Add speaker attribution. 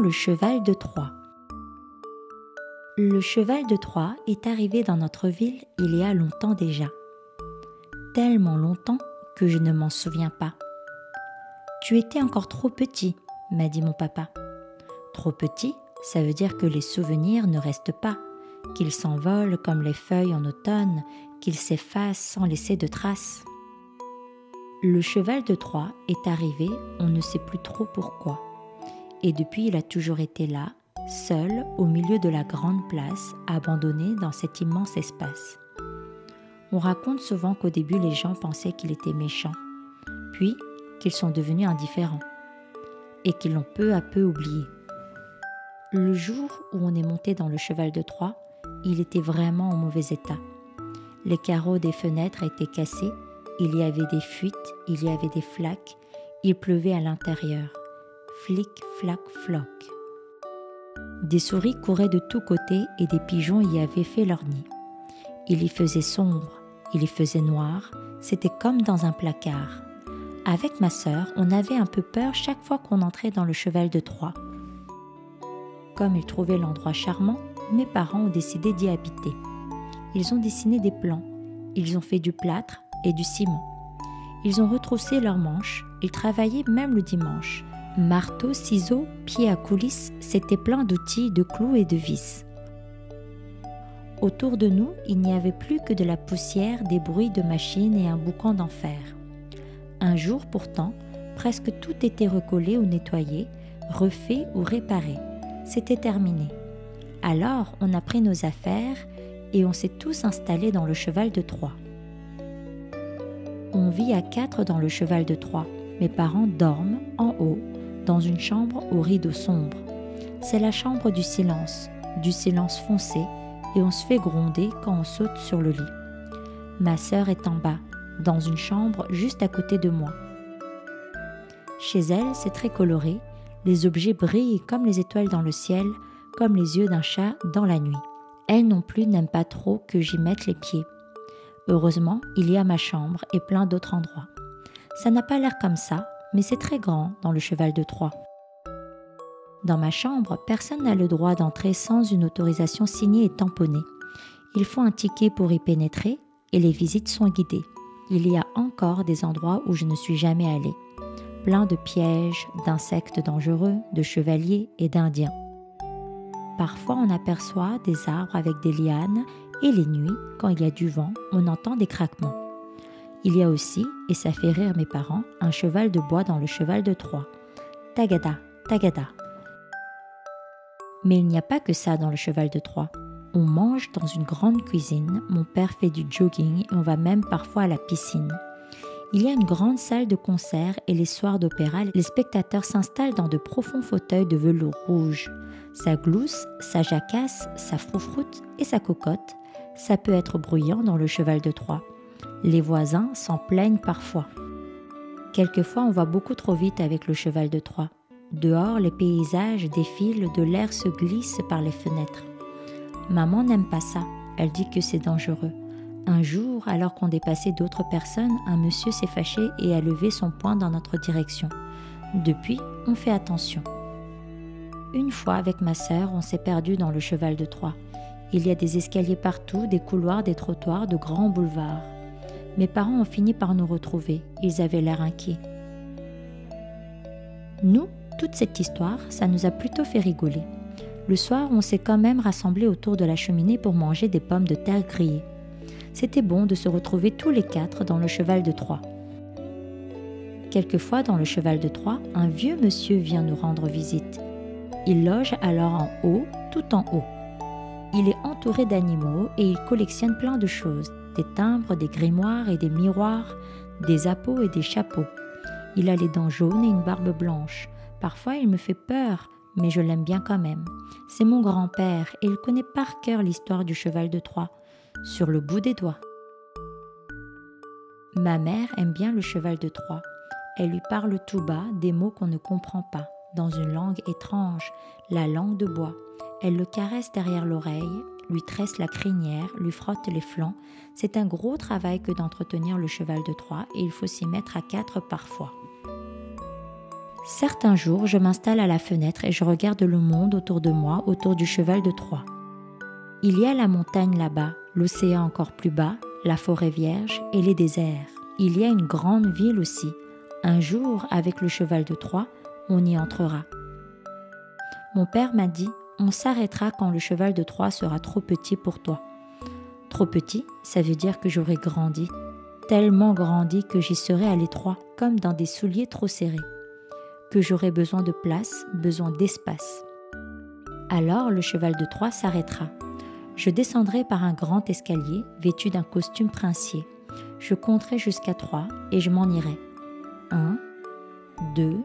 Speaker 1: le cheval de Troie. Le cheval de Troie est arrivé dans notre ville il y a longtemps déjà. Tellement longtemps que je ne m'en souviens pas. « Tu étais encore trop petit », m'a dit mon papa. Trop petit, ça veut dire que les souvenirs ne restent pas, qu'ils s'envolent comme les feuilles en automne, qu'ils s'effacent sans laisser de traces. Le cheval de Troie est arrivé, on ne sait plus trop pourquoi. Et depuis, il a toujours été là, seul, au milieu de la grande place, abandonné dans cet immense espace. On raconte souvent qu'au début, les gens pensaient qu'il était méchant, puis qu'ils sont devenus indifférents, et qu'ils l'ont peu à peu oublié. Le jour où on est monté dans le cheval de Troie, il était vraiment en mauvais état. Les carreaux des fenêtres étaient cassés, il y avait des fuites, il y avait des flaques, il pleuvait à l'intérieur. Flic, flac, floc. Des souris couraient de tous côtés et des pigeons y avaient fait leur nid. Il y faisait sombre, il y faisait noir, c'était comme dans un placard. Avec ma sœur, on avait un peu peur chaque fois qu'on entrait dans le cheval de Troie. Comme ils trouvaient l'endroit charmant, mes parents ont décidé d'y habiter. Ils ont dessiné des plans, ils ont fait du plâtre et du ciment. Ils ont retroussé leurs manches, ils travaillaient même le dimanche. Marteau, ciseaux, pieds à coulisse, c'était plein d'outils, de clous et de vis. Autour de nous, il n'y avait plus que de la poussière, des bruits de machines et un boucan d'enfer. Un jour pourtant, presque tout était recollé ou nettoyé, refait ou réparé. C'était terminé. Alors, on a pris nos affaires et on s'est tous installés dans le cheval de Troie. On vit à 4 dans le cheval de Troie. Mes parents dorment en haut, dans une chambre aux rideaux sombres. C'est la chambre du silence foncé, et on se fait gronder quand on saute sur le lit. Ma sœur est en bas, dans une chambre juste à côté de moi. Chez elle, c'est très coloré, les objets brillent comme les étoiles dans le ciel, comme les yeux d'un chat dans la nuit. Elle non plus n'aime pas trop que j'y mette les pieds. Heureusement, il y a ma chambre et plein d'autres endroits. Ça n'a pas l'air comme ça, mais c'est très grand dans le cheval de Troie. Dans ma chambre, personne n'a le droit d'entrer sans une autorisation signée et tamponnée. Il faut un ticket pour y pénétrer et les visites sont guidées. Il y a encore des endroits où je ne suis jamais allée. Plein de pièges, d'insectes dangereux, de chevaliers et d'indiens. Parfois, on aperçoit des arbres avec des lianes et les nuits, quand il y a du vent, on entend des craquements. Il y a aussi, et ça fait rire mes parents, un cheval de bois dans le cheval de Troie. Tagada, tagada. Mais il n'y a pas que ça dans le cheval de Troie. On mange dans une grande cuisine, mon père fait du jogging et on va même parfois à la piscine. Il y a une grande salle de concert et les soirs d'opéra, les spectateurs s'installent dans de profonds fauteuils de velours rouge. Ça glousse, ça jacasse, ça froufroute et ça cocotte. Ça peut être bruyant dans le cheval de Troie. Les voisins s'en plaignent parfois. Quelquefois, on va beaucoup trop vite avec le cheval de Troie. Dehors, les paysages défilent, de l'air se glisse par les fenêtres. Maman n'aime pas ça, elle dit que c'est dangereux. Un jour, alors qu'on dépassait d'autres personnes, un monsieur s'est fâché et a levé son poing dans notre direction. Depuis, on fait attention. Une fois, avec ma sœur, on s'est perdu dans le cheval de Troie. Il y a des escaliers partout, des couloirs, des trottoirs, de grands boulevards. Mes parents ont fini par nous retrouver, ils avaient l'air inquiets. Nous, toute cette histoire, ça nous a plutôt fait rigoler. Le soir, on s'est quand même rassemblés autour de la cheminée pour manger des pommes de terre grillées. C'était bon de se retrouver tous les 4 dans le cheval de Troie. Quelquefois, dans le cheval de Troie, un vieux monsieur vient nous rendre visite. Il loge alors en haut, tout en haut. Il est entouré d'animaux et il collectionne plein de choses, des timbres, des grimoires et des miroirs, des appeaux et des chapeaux. Il a les dents jaunes et une barbe blanche. Parfois, il me fait peur, mais je l'aime bien quand même. C'est mon grand-père et il connaît par cœur l'histoire du cheval de Troie, sur le bout des doigts. Ma mère aime bien le cheval de Troie. Elle lui parle tout bas des mots qu'on ne comprend pas, dans une langue étrange, la langue de bois. Elle le caresse derrière l'oreille, lui tresse la crinière, lui frotte les flancs. C'est un gros travail que d'entretenir le cheval de Troie et il faut s'y mettre à 4 parfois. Certains jours, je m'installe à la fenêtre et je regarde le monde autour de moi, autour du cheval de Troie. Il y a la montagne là-bas, l'océan encore plus bas, la forêt vierge et les déserts. Il y a une grande ville aussi. Un jour, avec le cheval de Troie, on y entrera. Mon père m'a dit, on s'arrêtera quand le cheval de Troie sera trop petit pour toi. Trop petit, ça veut dire que j'aurai grandi. Tellement grandi que j'y serai à l'étroit, comme dans des souliers trop serrés. Que j'aurai besoin de place, besoin d'espace. Alors le cheval de Troie s'arrêtera. Je descendrai par un grand escalier vêtu d'un costume princier. Je compterai jusqu'à 3 et je m'en irai. 1, 2,